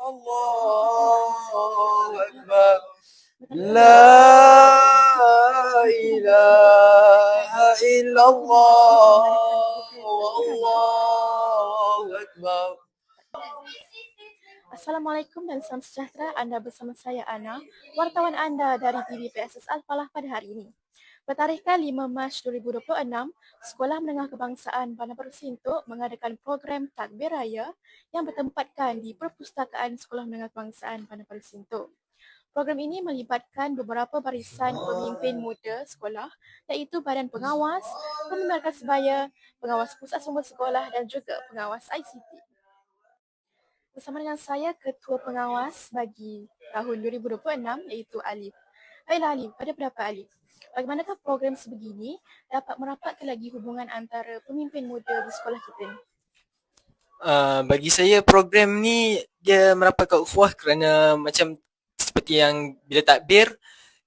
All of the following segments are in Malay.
الله أكبر لا إله إلا الله والله أكبر. Assalamualaikum dan salam sejahtera. Anda bersama saya Ana, wartawan anda dari TV PSS Al-Falah pada hari ini. Bertarikhkan 5 Mac 2026, Sekolah Menengah Kebangsaan Bandar Baru Sintok mengadakan program Takbir Raya yang bertempatkan di Perpustakaan Sekolah Menengah Kebangsaan Bandar Baru Sintok. Program ini melibatkan beberapa barisan pemimpin muda sekolah iaitu Badan Pengawas, Pembinaan Sebaya, Pengawas Pusat Sumber Sekolah dan juga Pengawas ICT. Bersama dengan saya, Ketua Pengawas bagi tahun 2026 iaitu Alif. Baiklah Alif, pada pendapat Alif, bagaimanakah program sebegini dapat merapatkan lagi hubungan antara pemimpin muda di sekolah kita ni? Bagi saya program ni dia merapatkan ukhuwah kerana macam seperti yang bila takbir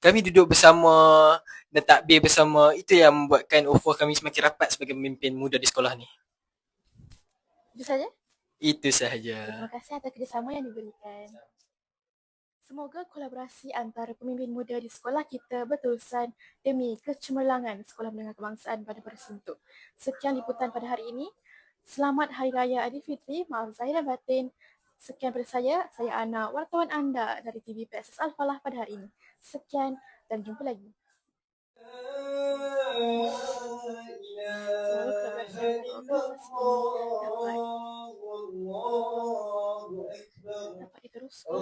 kami duduk bersama dan takbir bersama, itu yang membuatkan ukhuwah kami semakin rapat sebagai pemimpin muda di sekolah ni. Itu saja? Itu Terima sahaja. kasih atas kerjasama yang diberikan. Semoga kolaborasi antara pemimpin muda di sekolah kita berterusan demi kecemerlangan Sekolah Menengah Kebangsaan Bandar Baru Sintok. Sekian liputan pada hari ini. Selamat Hari Raya Aidilfitri, maaf zahir dan batin. Sekian daripada saya Ana, wartawan anda dari TV PSS Al-Falah pada hari ini. Sekian dan jumpa lagi. Semoga kolaborasi antara organisasi ini dapat diteruskan.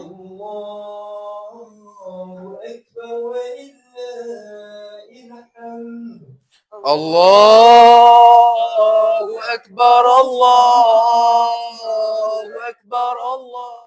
الله أكبر الله أكبر الله